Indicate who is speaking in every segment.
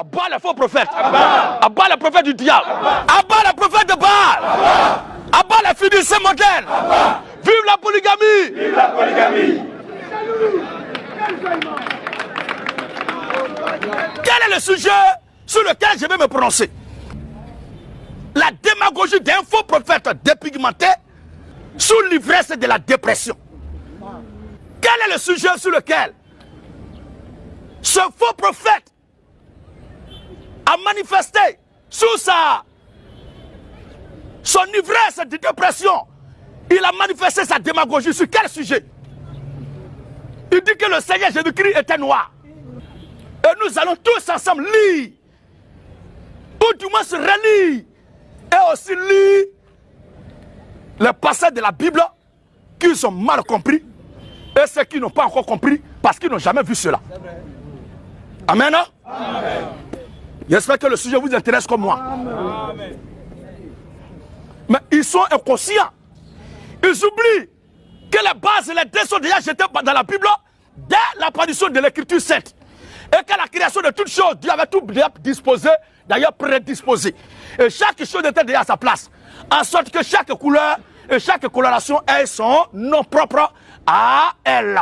Speaker 1: Abat les faux prophètes. Abat les prophètes du diable. Abat les prophètes de Baal. Abat les fiduciaires modernes. Vive la polygamie.
Speaker 2: Vive la polygamie.
Speaker 1: Quel est le sujet sur lequel je vais me prononcer? La démagogie d'un faux prophète dépigmenté sous l'ivresse de la dépression. Quel est le sujet sur lequel ce faux prophète a manifesté sous son ivresse de dépression? Il a manifesté sa démagogie sur quel sujet? Il dit que le Seigneur Jésus-Christ était noir. Et nous allons tous ensemble lire, ou du moins se relire, et aussi lire les passages de la Bible qu'ils ont mal compris, et ceux qui n'ont pas encore compris parce qu'ils n'ont jamais vu cela. Amen. Amen. J'espère que le sujet vous intéresse comme moi. Amen. Mais ils sont inconscients. Ils oublient que les bases et les dés sont déjà jetées dans la Bible dès l'apparition de l'écriture sainte. Et que la création de toutes choses, Dieu avait tout déjà disposé, d'ailleurs prédisposé. Et chaque chose était déjà à sa place. En sorte que chaque couleur et chaque coloration ait son nom propre à elle.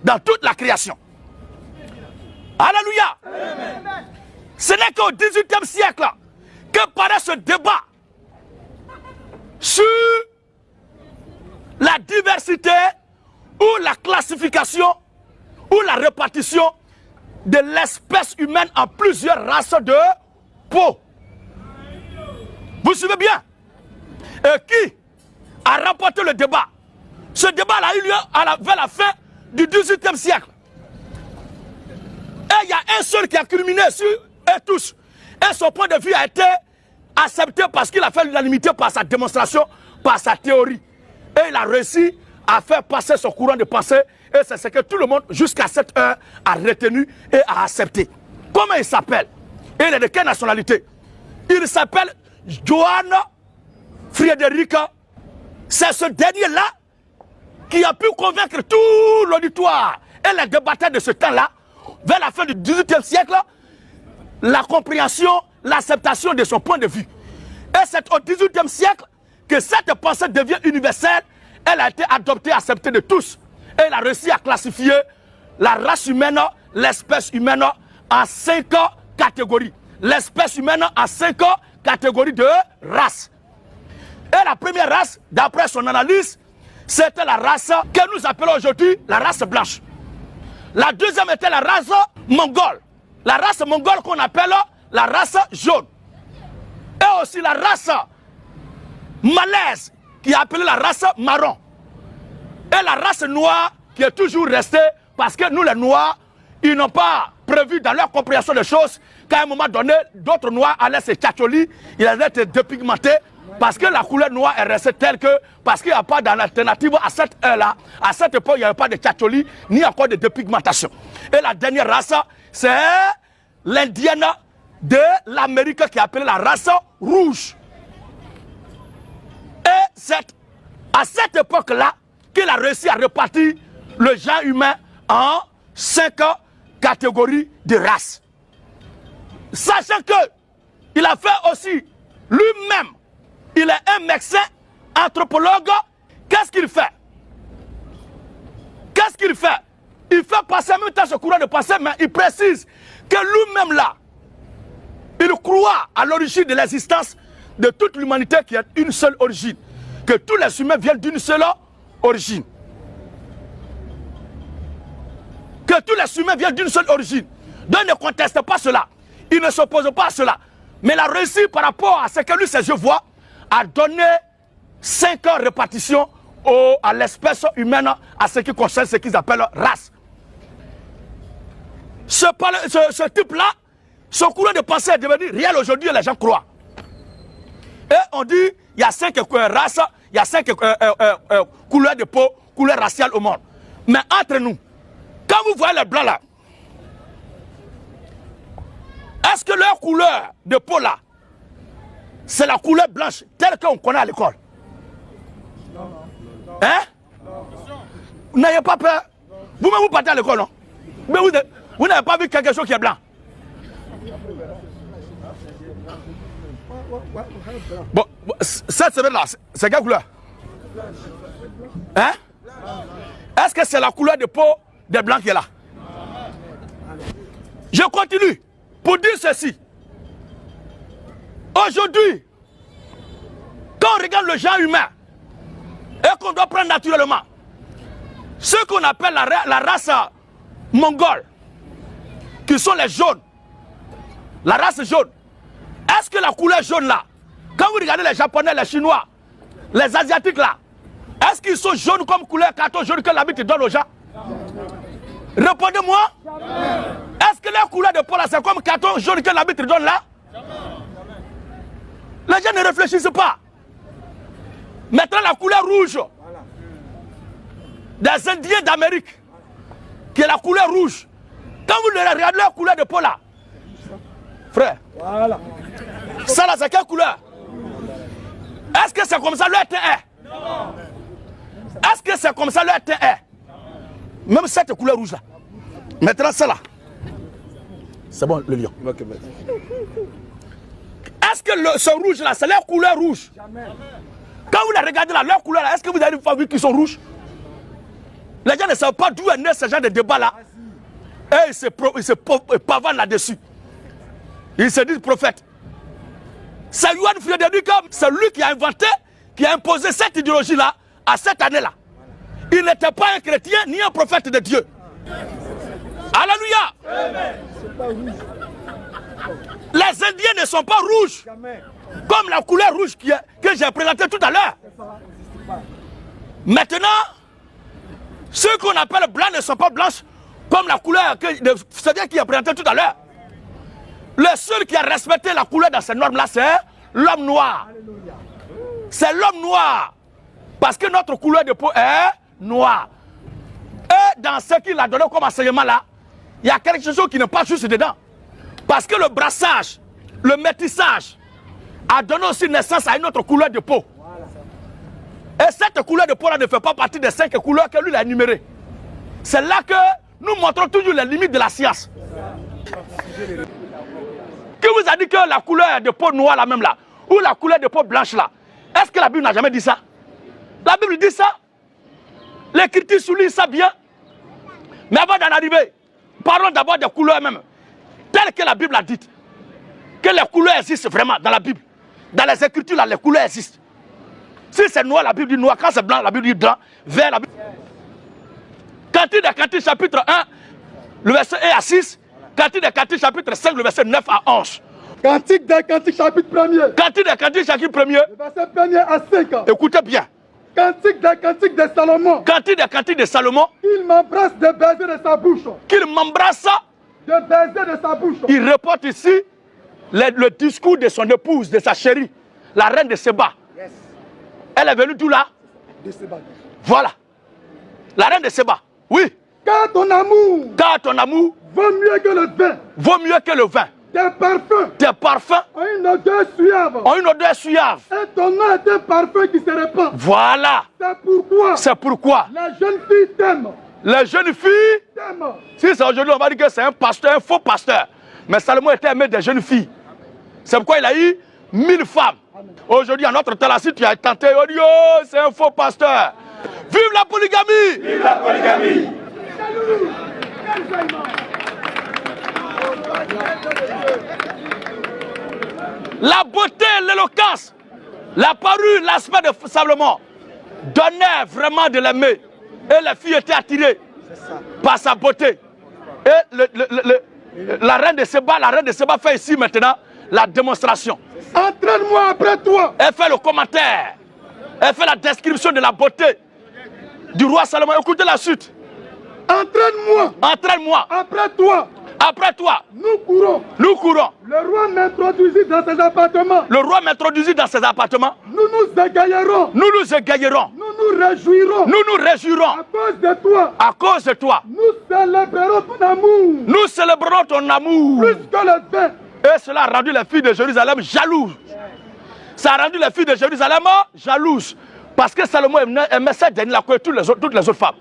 Speaker 1: Dans toute la création. Alléluia. Amen. Ce n'est qu'au XVIIIe siècle que paraît ce débat sur la diversité ou la classification ou la répartition de l'espèce humaine en plusieurs races de peau. Vous suivez bien? Et qui a remporté le débat? Ce débat a eu lieu vers la fin du XVIIIe siècle. Et il y a un seul qui a culminé sur eux tous. Et son point de vue a été accepté parce qu'il a fait l'unanimité par sa démonstration, par sa théorie. Et il a réussi à faire passer son courant de pensée. Et c'est ce que tout le monde, jusqu'à cette heure, a retenu et a accepté. Comment il s'appelle? Et il est de quelle nationalité? Il s'appelle Johann Friedrich. C'est ce dernier-là qui a pu convaincre tout l'auditoire et les débatteurs de ce temps-là, vers la fin du XVIIIe siècle, la compréhension, l'acceptation de son point de vue. Et c'est au XVIIIe siècle que cette pensée devient universelle. Elle a été adoptée, acceptée de tous. Et il a réussi à classifier la race humaine, l'espèce humaine en 5 catégories. L'espèce humaine en 5 catégories de races. Et la première race, d'après son analyse, c'était la race que nous appelons aujourd'hui la race blanche. La deuxième était la race mongole. La race mongole qu'on appelle la race jaune. Et aussi la race malaise qui est appelée la race marron. Et la race noire qui est toujours restée parce que nous les noirs, ils n'ont pas prévu dans leur compréhension des choses qu'à un moment donné, d'autres noirs allaient se tchatcholi, ils allaient être dépigmentés parce que la couleur noire est restée telle que, parce qu'il n'y a pas d'alternative à cette heure-là, à cette époque, il n'y avait pas de tchatcholi, ni encore de dépigmentation. Et la dernière race, c'est l'indienne de l'Amérique qui est appelée la race rouge. Et c'est à cette époque-là qu'il a réussi à répartir le genre humain en 5 catégories de races. Sachant qu'il a fait aussi lui-même, il est un médecin, anthropologue, qu'est-ce qu'il fait? Qu'est-ce qu'il fait? Il fait passer en même temps ce courant de pensée, mais il précise que lui-même là, il croit à l'origine de l'existence de toute l'humanité qui a une seule origine. Que tous les humains viennent d'une seule origine. Que tous les humains viennent d'une seule origine. Donc ne conteste pas cela. Il ne s'oppose pas à cela. Mais il a réussi par rapport à ce que lui, ses yeux voient, à donner 5 répartitions à l'espèce humaine, à ce qui concerne ce qu'ils appellent race. Ce type-là, son courant de pensée est devenu réel aujourd'hui et les gens croient. Et on dit, il y a 5 races, il y a 5 couleurs de peau, couleurs raciales au monde. Mais entre nous, quand vous voyez les blancs là, est-ce que leur couleur de peau là, c'est la couleur blanche telle qu'on connaît à l'école? Hein? Vous n'avez pas peur? Vous-même vous partez à l'école, non? Mais vous n'avez pas vu quelque chose qui est blanc? Bon, cette semaine-là, c'est quelle couleur? Hein? Est-ce que c'est la couleur de peau des blancs qui est là? Je continue pour dire ceci. Aujourd'hui, quand on regarde le genre humain et qu'on doit prendre naturellement ce qu'on appelle la race mongole, qui sont les jaunes, la race jaune, est-ce que la couleur jaune là, quand vous regardez les Japonais, les Chinois, les Asiatiques là, est-ce qu'ils sont jaunes comme couleur carton jaune que l'habitude donne aux gens? Répondez-moi. Est-ce que la couleur de peau là, c'est comme carton jaune que l'habitude donne là? Les gens ne réfléchissent pas. Maintenant, la couleur rouge des Indiens d'Amérique, qui est la couleur rouge. Quand vous regardez la couleur de peau là, frère, voilà. Ça là, c'est quelle couleur? Est-ce que c'est comme ça leur teint est? Est-ce que c'est comme ça leur teint est? Même cette couleur rouge là. Maintenant, ça là. C'est bon, le lion. Est-ce que ce rouge là, c'est leur couleur rouge? Quand vous les regardez là, leur couleur là, est-ce que vous avez vu qu'ils sont rouges? Les gens ne savent pas d'où est né ce genre de débat là. Et ils se pavanent là-dessus. Ils se disent prophètes. C'est Johan Frédéric, c'est lui qui a inventé, qui a imposé cette idéologie là à cette année là. Il n'était pas un chrétien ni un prophète de Dieu. Alléluia. Les Indiens ne sont pas rouges comme la couleur rouge que j'ai présentée tout à l'heure. Maintenant, ceux qu'on appelle blancs ne sont pas blanches comme la couleur que c'est-à-dire qui a présenté tout à l'heure. Le seul qui a respecté la couleur dans ces normes-là, c'est l'homme noir. C'est l'homme noir. Parce que notre couleur de peau est noire. Et dans ce qu'il a donné comme enseignement là, il y a quelque chose qui n'est pas juste dedans. Parce que le brassage, le métissage, a donné aussi naissance à une autre couleur de peau. Et cette couleur de peau là ne fait pas partie des 5 couleurs que lui a énumérées. C'est là que nous montrons toujours les limites de la science. Qui vous a dit que la couleur de peau noire là même là, ou la couleur de peau blanche là, est-ce que la Bible n'a jamais dit ça? La Bible dit ça. L'Écriture souligne ça bien. Mais avant d'en arriver, parlons d'abord des couleurs même, telles que la Bible a dit. Que les couleurs existent vraiment dans la Bible. Dans les Écritures là, les couleurs existent. Si c'est noir, la Bible dit noir. Quand c'est blanc, la Bible dit blanc. Vert, la Bible. Cantique des Cantiques chapitre 1, le verset 1 à 6. Cantique des Cantiques chapitre 5, le verset 9 à 11.
Speaker 2: Cantique des Cantiques chapitre 1er.
Speaker 1: Cantique des Cantiques chapitre 1er.
Speaker 2: Le verset 1er à 5.
Speaker 1: Écoutez bien.
Speaker 2: Cantique des Cantiques de Salomon.
Speaker 1: Cantique des Cantiques de Salomon.
Speaker 2: Il m'embrasse de baisers de sa bouche.
Speaker 1: Qu'il m'embrasse.
Speaker 2: De baisers de sa bouche.
Speaker 1: Il reporte ici le discours de son épouse, de sa chérie, la reine de Séba. Yes. Elle est venue d'où là? De Séba. Voilà. La reine de Séba. Oui.
Speaker 2: Car ton amour.
Speaker 1: Car ton amour.
Speaker 2: Vaut mieux que le vin.
Speaker 1: Vaut mieux que le vin.
Speaker 2: Tes parfums.
Speaker 1: Tes parfums.
Speaker 2: Ont une odeur suave.
Speaker 1: Ont une odeur suave.
Speaker 2: Et ton nom est un parfum qui se répand.
Speaker 1: Voilà.
Speaker 2: C'est pourquoi.
Speaker 1: C'est pourquoi.
Speaker 2: Les jeunes filles t'aiment.
Speaker 1: Les jeunes filles
Speaker 2: t'aiment.
Speaker 1: Si c'est aujourd'hui, on va dire que c'est un pasteur, un faux pasteur. Mais Salomon était aimé des jeunes filles. C'est pourquoi il a eu 1000 femmes. Aujourd'hui, à notre temps, là, si tu as tenté, on dit, oh, c'est un faux pasteur. Vive la polygamie!
Speaker 2: Vive la polygamie!
Speaker 1: La beauté, l'éloquence, la parure, l'aspect de Salomon donnait vraiment de l'aimer. Et les filles étaient attirées par sa beauté. Et la reine de Séba fait ici maintenant la démonstration.
Speaker 2: Entraîne-moi après toi.
Speaker 1: Elle fait le commentaire. Elle fait la description de la beauté du roi Salomon. Écoutez la suite.
Speaker 2: Entraîne-moi.
Speaker 1: Entraîne-moi.
Speaker 2: Après toi.
Speaker 1: Après toi.
Speaker 2: Nous courons.
Speaker 1: Nous courons.
Speaker 2: Le roi m'introduisit dans ses appartements.
Speaker 1: Le roi m'introduisit dans ses appartements.
Speaker 2: Nous nous égayerons.
Speaker 1: Nous nous égayerons.
Speaker 2: Nous nous réjouirons.
Speaker 1: Nous nous réjouirons.
Speaker 2: À cause de toi.
Speaker 1: À cause de toi.
Speaker 2: Nous célébrerons ton amour.
Speaker 1: Nous célébrerons ton amour.
Speaker 2: Plus que le vin.
Speaker 1: Et cela a rendu les filles de Jérusalem jalouses. Ça a rendu les filles de Jérusalem jalouses. Parce que Salomon aimait cette dernière que toutes les autres femmes.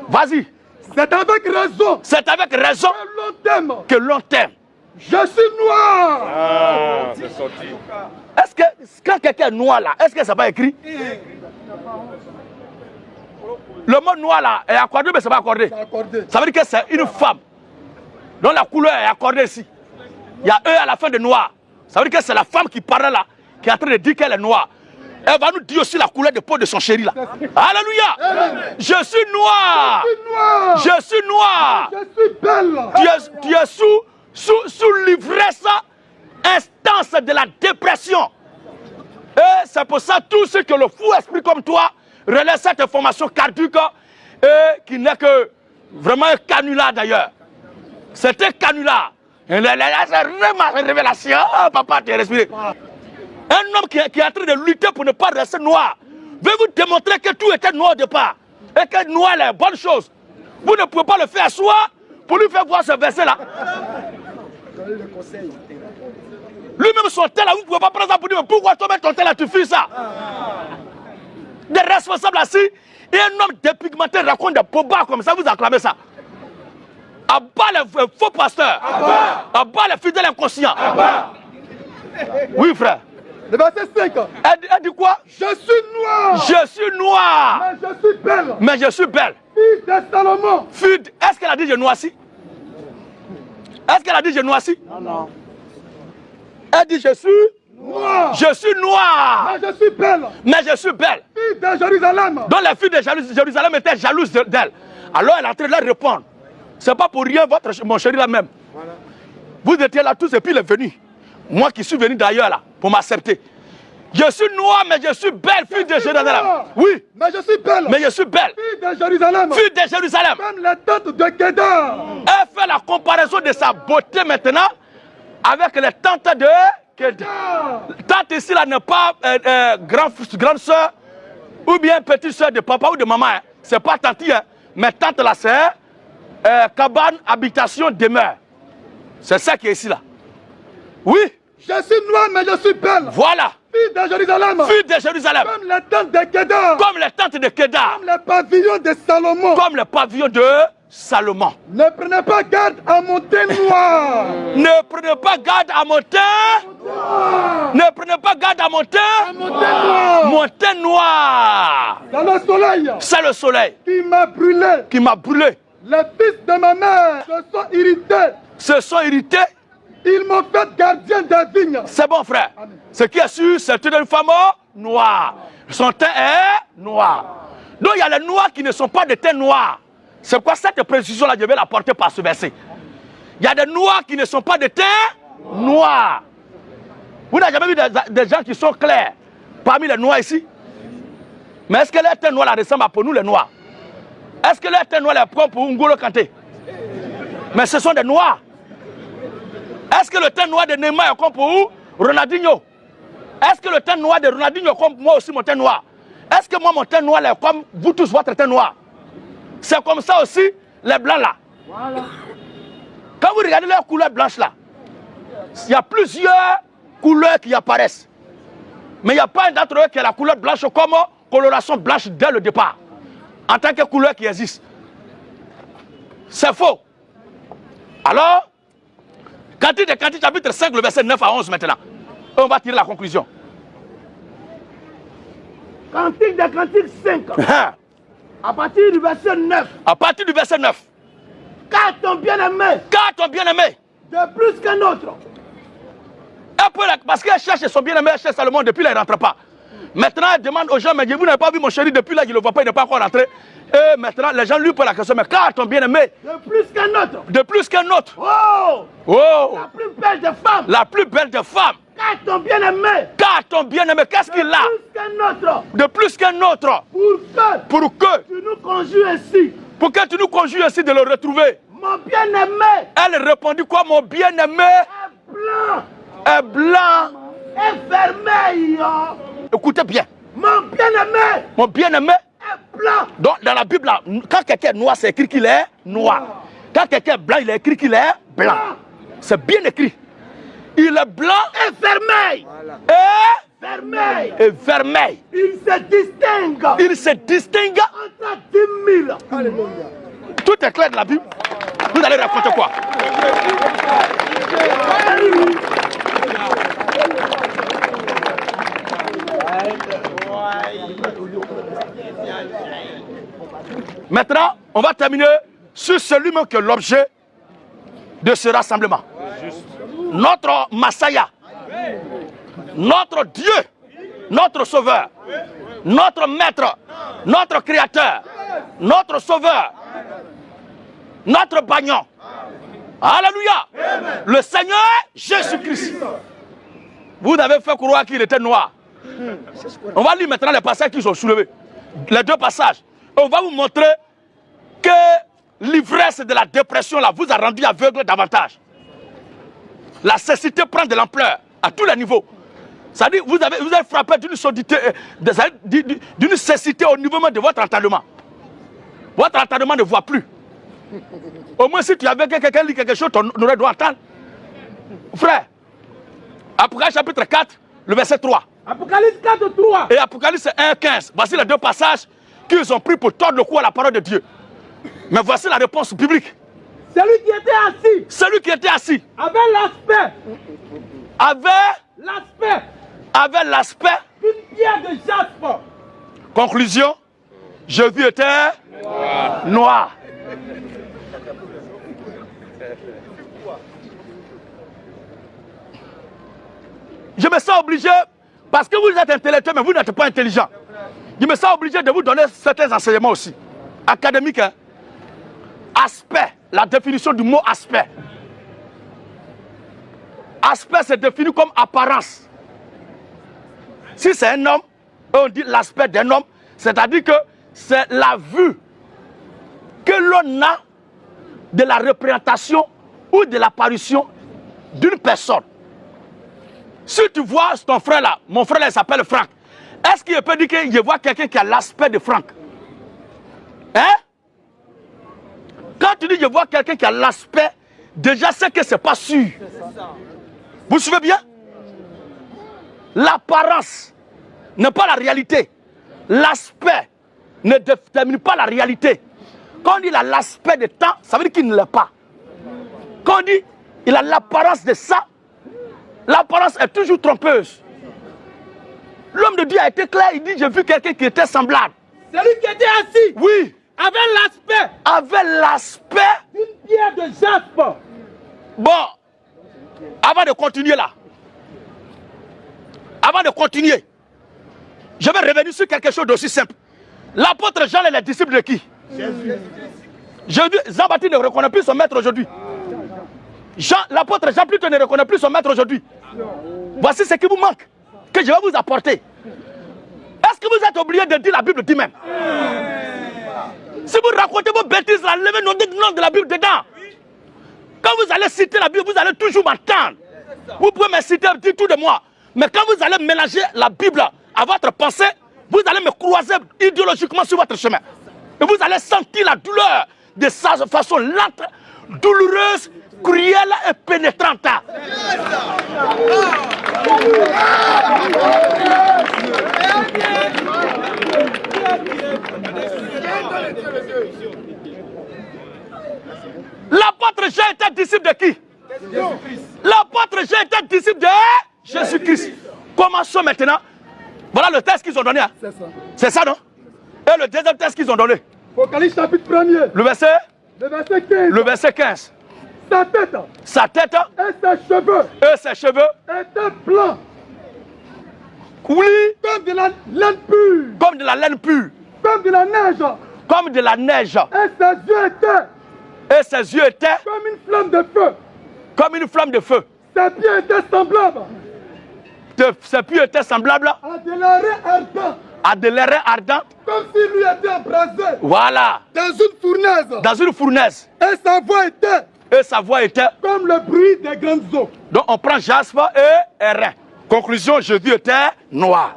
Speaker 1: Vas-y.
Speaker 2: C'est avec raison.
Speaker 1: C'est avec raison
Speaker 2: que l'on t'aime.
Speaker 1: Que l'on t'aime.
Speaker 2: Je suis noir.
Speaker 3: Ah, c'est sorti.
Speaker 1: Est-ce que quand quelqu'un est noir là, est-ce que ça va écrit? Le mot noir là est accordé, mais ça va accordé. Ça veut dire que c'est une femme dont la couleur est accordée ici. Il y a E à la fin de noir. Ça veut dire que c'est la femme qui parle là, qui est en train de dire qu'elle est noire. Elle va nous dire aussi la couleur de peau de son chéri là. Alléluia. Je suis noir. Je suis noir.
Speaker 2: Je suis belle.
Speaker 1: Tu es sous l'ivresse instance de la dépression. Et c'est pour ça tous ceux qui ont le fou esprit comme toi relaient cette information caduque et qui n'est que vraiment un canular d'ailleurs. C'est un canular. C'est ma révélation. Oh, papa, tu es respiré. Un homme qui est en train de lutter pour ne pas rester noir veut vous démontrer que tout était noir au départ. Et que noir est une bonne chose. Vous ne pouvez pas le faire soi pour lui faire voir ce verset-là. Lui-même son tel là, vous ne pouvez pas prendre ça pour dire mais pourquoi toi-même ton tel là tu fais ça? Des responsables assis et un homme dépigmenté raconte des bobards comme ça, vous acclamez ça. À bas les faux pasteurs, à bas les fidèles inconscients. Oui frère.
Speaker 2: Le verset 5.
Speaker 1: Elle dit quoi?
Speaker 2: Je suis noir.
Speaker 1: Je suis noir.
Speaker 2: Mais je suis belle.
Speaker 1: Mais je suis belle.
Speaker 2: Fille de Salomon.
Speaker 1: Est-ce qu'elle a dit je noircis? Est-ce qu'elle a dit je noircis?
Speaker 2: Non.
Speaker 1: Elle dit je suis
Speaker 2: Noir.
Speaker 1: Je suis noir.
Speaker 2: Mais je suis belle.
Speaker 1: Mais je suis belle.
Speaker 2: Fille de Jérusalem.
Speaker 1: Donc les filles de Jérusalem étaient jalouses d'elle. Alors elle est en train de leur répondre. C'est pas pour rien mon chéri là même. Voilà. Vous étiez là tous et puis il est venu. Moi qui suis venu d'ailleurs là pour m'accepter. Je suis noir mais je suis belle, fille de Jérusalem. Oui.
Speaker 2: Mais je suis belle.
Speaker 1: Mais je suis belle.
Speaker 2: Fille de Jérusalem.
Speaker 1: Fille de Jérusalem.
Speaker 2: Même la tente de Kedar.
Speaker 1: Elle fait la comparaison de sa beauté maintenant avec les tantes de Kedar. Tante ici là n'est pas grande soeur ou bien petite soeur de papa ou de maman. Hein. C'est pas tante, hein. Mais tante là c'est cabane, habitation, demeure. C'est ça qui est ici là. Oui.
Speaker 2: Je suis noir mais je suis belle.
Speaker 1: Voilà.
Speaker 2: Fille de Jérusalem.
Speaker 1: Fille de Jérusalem.
Speaker 2: Comme les tentes de Kedar.
Speaker 1: Comme les tentes de Kedar.
Speaker 2: Comme les pavillons de Salomon.
Speaker 1: Comme les pavillons de Salomon.
Speaker 2: Ne prenez pas garde à mon teint noir.
Speaker 1: Ne prenez pas garde à mon teint. Ne prenez pas garde à mon teint.
Speaker 2: Mon teint noir.
Speaker 1: Mon teint noir.
Speaker 2: C'est le soleil.
Speaker 1: C'est le soleil.
Speaker 2: Qui m'a brûlé.
Speaker 1: Qui m'a brûlé.
Speaker 2: Les fils de ma mère se sont irrités.
Speaker 1: Se sont irrités.
Speaker 2: Ils m'ont fait gardien des vignes.
Speaker 1: C'est bon frère. Amen. Ce qui est sûr, c'est une femme noire. Son teint est noir. Donc il y a les noirs qui ne sont pas de teint noir. C'est quoi cette précision-là, je vais la porter par ce verset. Il y a des noirs qui ne sont pas de teint noir. Vous n'avez jamais vu des gens qui sont clairs parmi les noirs ici? Mais est-ce que leur teint noir ressemble à pour nous les noirs? Est-ce que leur teint noir est propre pour N'Golo Kanté? Mais ce sont des noirs. Est-ce que le teint noir de Neymar est comme pour Ronaldinho? Est-ce que le teint noir de Ronaldinho est comme moi aussi mon teint noir? Est-ce que moi mon teint noir est comme vous tous votre teint noir? C'est comme ça aussi les blancs là. Voilà. Quand vous regardez leur couleur blanche là, il y a plusieurs couleurs qui apparaissent. Mais il n'y a pas un d'entre eux qui a la couleur blanche comme coloration blanche dès le départ. En tant que couleur qui existe. C'est faux. Alors, Cantique des Cantiques, chapitre 5, le verset 9 à 11 maintenant. Et on va tirer la conclusion.
Speaker 2: Cantique des Cantiques 5. À partir du verset 9.
Speaker 1: À partir du verset 9.
Speaker 2: Car ton bien-aimé.
Speaker 1: Car ton bien-aimé.
Speaker 2: De plus qu'un autre.
Speaker 1: Parce qu'elle cherche son bien-aimé, elle cherche Salomon, depuis là, il ne rentre pas. Maintenant, elle demande aux gens, mais vous n'avez pas vu mon chéri, depuis là, il ne le voit pas, il n'est pas encore rentré. Et maintenant, les gens lui posent la question, mais car ton bien-aimé.
Speaker 2: De plus qu'un autre.
Speaker 1: De plus qu'un autre.
Speaker 2: Oh!
Speaker 1: Oh!
Speaker 2: La plus belle des femmes.
Speaker 1: La plus belle des femmes.
Speaker 2: Car ton bien-aimé.
Speaker 1: Car ton bien-aimé, qu'est-ce qu'il a?
Speaker 2: De plus qu'un autre.
Speaker 1: De plus qu'un autre. Pour que
Speaker 2: tu nous conjures ainsi.
Speaker 1: Pour que tu nous conjures ainsi de le retrouver.
Speaker 2: Mon bien-aimé.
Speaker 1: Elle répondit quoi? Mon bien-aimé
Speaker 2: est blanc.
Speaker 1: Est blanc.
Speaker 2: Est vermeil.
Speaker 1: Écoutez bien.
Speaker 2: Mon bien-aimé.
Speaker 1: Mon bien-aimé
Speaker 2: est blanc.
Speaker 1: Donc dans la Bible, là, quand quelqu'un est noir, c'est écrit qu'il est noir. Quand quelqu'un est blanc, il est écrit qu'il est blanc. C'est bien écrit. Il est blanc
Speaker 2: et vermeil.
Speaker 1: Voilà.
Speaker 2: Et vermeil.
Speaker 1: Et vermeil.
Speaker 2: Il se distingue.
Speaker 1: Il se distingue
Speaker 2: entre 10 000. Alléluia.
Speaker 1: Tout est clair dans la Bible. Vous allez raconter quoi? Maintenant, on va terminer sur celui-même qui est l'objet de ce rassemblement. Notre Massaya, notre Dieu, notre Sauveur, notre Maître, notre Créateur, notre Sauveur, notre Bagnon. Alléluia. Amen. Le Seigneur Jésus-Christ. Vous avez fait croire qu'il était noir. On va lire maintenant les passages qui sont soulevés. Les deux passages. Et on va vous montrer que l'ivresse de la dépression là vous a rendu aveugle davantage. La cécité prend de l'ampleur à tous les niveaux. C'est-à-dire vous avez frappé d'une sordité, d'une cécité au niveau même de votre entendement. Votre entendement ne voit plus. Au moins si tu avais quelqu'un qui lit quelque chose, ton oreille doit entendre. Frère, Apocalypse chapitre 4, le verset 3.
Speaker 2: Apocalypse 4, 3.
Speaker 1: Et Apocalypse 1, 15. Voici les deux passages qu'ils ont pris pour tordre le cou à la parole de Dieu. Mais voici la réponse biblique.
Speaker 2: Celui qui était assis.
Speaker 1: Celui qui était assis.
Speaker 2: Avait l'aspect.
Speaker 1: Avait l'aspect.
Speaker 2: D'une pierre de jaspe.
Speaker 1: Conclusion. Jésus était noir. Je me sens obligé, parce que vous êtes intellectuel, mais vous n'êtes pas intelligent. Je me sens obligé de vous donner certains enseignements aussi. Académiques. Hein? Aspect, la définition du mot aspect. Aspect, c'est défini comme apparence. Si c'est un homme, on dit l'aspect d'un homme, c'est-à-dire que c'est la vue que l'on a de la représentation ou de l'apparition d'une personne. Si tu vois ton frère là, mon frère là, il s'appelle Franck, est-ce qu'il peut dire que je vois quelqu'un qui a l'aspect de Franck? Hein? Quand tu dis je vois quelqu'un qui a l'aspect, déjà c'est que c'est pas sûr. Vous suivez bien? L'apparence n'est pas la réalité. L'aspect ne détermine pas la réalité. Quand on dit il a l'aspect de temps, ça veut dire qu'il ne l'est pas. Quand on dit il a l'apparence de ça, l'apparence est toujours trompeuse. L'homme de Dieu a été clair, il dit j'ai vu quelqu'un qui était semblable.
Speaker 2: Celui qui était assis.
Speaker 1: Oui.
Speaker 2: Avait l'aspect d'une pierre de jaspe.
Speaker 1: Bon, avant de continuer là, je vais revenir sur quelque chose d'aussi simple. L'apôtre Jean est le disciple de qui? Jean-Baptiste ne reconnaît plus son maître aujourd'hui. L'apôtre Jean plutôt ne reconnaît plus son maître aujourd'hui. Voici ce qui vous manque, que je vais vous apporter. Est-ce que vous êtes obligé de dire la Bible dit même? Si vous racontez vos bêtises, là, levez le nom de la Bible dedans. Quand vous allez citer la Bible, vous allez toujours m'entendre. Vous pouvez me citer, dire tout de moi. Mais quand vous allez mélanger la Bible à votre pensée, vous allez me croiser idéologiquement sur votre chemin. Et vous allez sentir la douleur de sa façon lente, douloureuse, cruelle et pénétrante. L'apôtre Jean était disciple de qui? L'apôtre Jean était disciple de Jésus-Christ. Commençons maintenant. Voilà le texte qu'ils ont donné. Hein? C'est ça, non? Et le deuxième texte qu'ils ont donné.
Speaker 2: Apocalypse chapitre 1er.
Speaker 1: Le verset
Speaker 2: 15.
Speaker 1: Le verset 15. Sa tête. Et ses cheveux.
Speaker 2: Étaient blancs.
Speaker 1: Oui.
Speaker 2: Comme de la laine pure.
Speaker 1: Comme de la laine pure.
Speaker 2: Comme de la neige.
Speaker 1: Comme de la neige.
Speaker 2: Et ses yeux étaient.
Speaker 1: Comme une flamme de feu. Comme une flamme de feu.
Speaker 2: Ses pieds étaient semblables.
Speaker 1: Ses pieds étaient semblables. À de l'airain ardent.
Speaker 2: Comme s'il lui était embrasé.
Speaker 1: Voilà.
Speaker 2: Dans une fournaise.
Speaker 1: Et sa voix était.
Speaker 2: Comme le bruit des grandes eaux.
Speaker 1: Donc on prend jaspe et airain. Conclusion, Jésus était noir.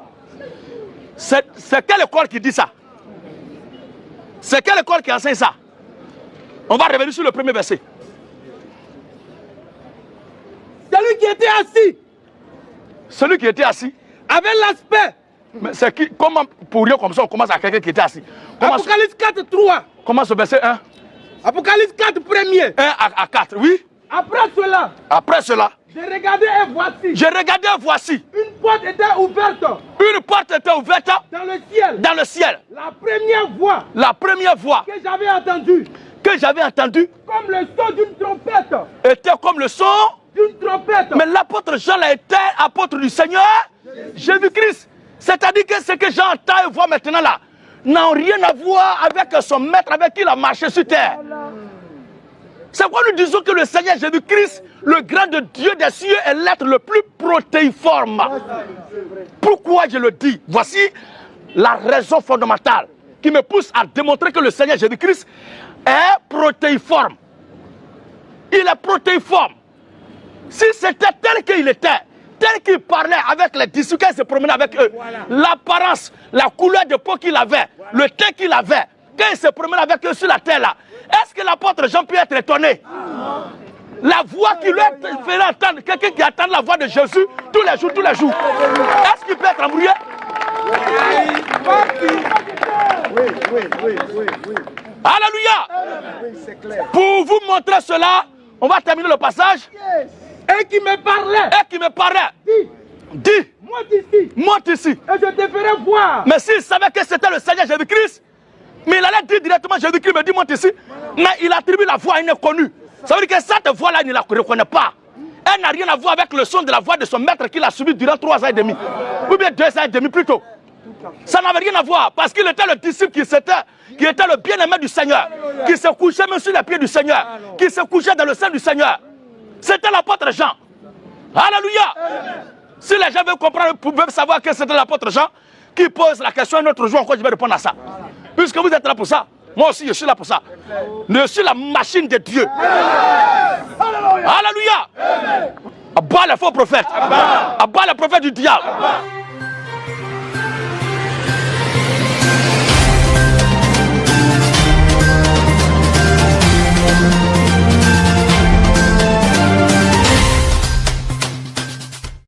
Speaker 1: C'est quelle école qui dit ça? C'est quelle école qui enseigne ça? On va revenir sur le premier verset.
Speaker 2: Celui qui était assis.
Speaker 1: Celui qui était assis.
Speaker 2: Avait l'aspect.
Speaker 1: Mais c'est qui? Comment pour rien comme ça on commence à quelqu'un qui était assis?
Speaker 2: Apocalypse 4, 3.
Speaker 1: Comment ce verset 1?
Speaker 2: Apocalypse 4, 1er.
Speaker 1: 1 à 4, oui.
Speaker 2: Après cela. Je regardais et voici.
Speaker 1: Je regardais et voici.
Speaker 2: Une porte était ouverte.
Speaker 1: Une porte était ouverte
Speaker 2: dans le ciel.
Speaker 1: Dans le ciel.
Speaker 2: La première voix.
Speaker 1: La première voix
Speaker 2: que j'avais entendue.
Speaker 1: Que j'avais entendue.
Speaker 2: Comme le son d'une trompette.
Speaker 1: Était comme le son
Speaker 2: d'une trompette.
Speaker 1: Mais l'apôtre Jean a été apôtre du Seigneur Jésus-Christ. C'est-à-dire que ce que j'entends et vois maintenant là n'a rien à voir avec son maître avec qui il a marché sur terre. C'est pourquoi nous disons que le Seigneur Jésus-Christ, le grand de Dieu des cieux, est l'être le plus protéiforme. Pourquoi je le dis? Voici la raison fondamentale qui me pousse à démontrer que le Seigneur Jésus-Christ est protéiforme. Il est protéiforme. Si c'était tel qu'il était, tel qu'il parlait avec les disciples, qu'il se promenait avec eux, l'apparence, la couleur de peau qu'il avait, le teint qu'il avait, quand il se promenait avec eux sur la terre là, est-ce que l'apôtre Jean peut être étonné? La voix qui lui fait entendre, quelqu'un qui attend la voix de Jésus tous les jours, est-ce qu'il peut être embrouillé? Alléluia. Pour vous montrer cela, on va terminer le passage.
Speaker 2: Et qui me parlait.
Speaker 1: Dis. Monte ici.
Speaker 2: Et je te ferai voir.
Speaker 1: Mais s'il savait que c'était le Seigneur Jésus-Christ, mais il allait dire directement Jésus-Christ me dit monte ici. Mais il attribue la voix à une inconnue. Ça veut dire que cette voix-là, il ne la reconnaît pas. Elle n'a rien à voir avec le son de la voix de son maître qu'il a subi durant 3 ans et demi. Ou bien 2 ans et demi plutôt. Ça n'avait rien à voir parce qu'il était le disciple qui était le bien-aimé du Seigneur, qui se couchait même sur les pieds du Seigneur, qui se couchait dans le sein du Seigneur. C'était l'apôtre Jean. Alléluia. Si les gens veulent comprendre, peuvent savoir que c'était l'apôtre Jean qui pose la question un autre jour, encore je vais répondre à ça. Puisque vous êtes là pour ça, moi aussi je suis là pour ça. Je suis la machine de Dieu. Alléluia. Abat les faux prophètes. Abat les prophètes du diable.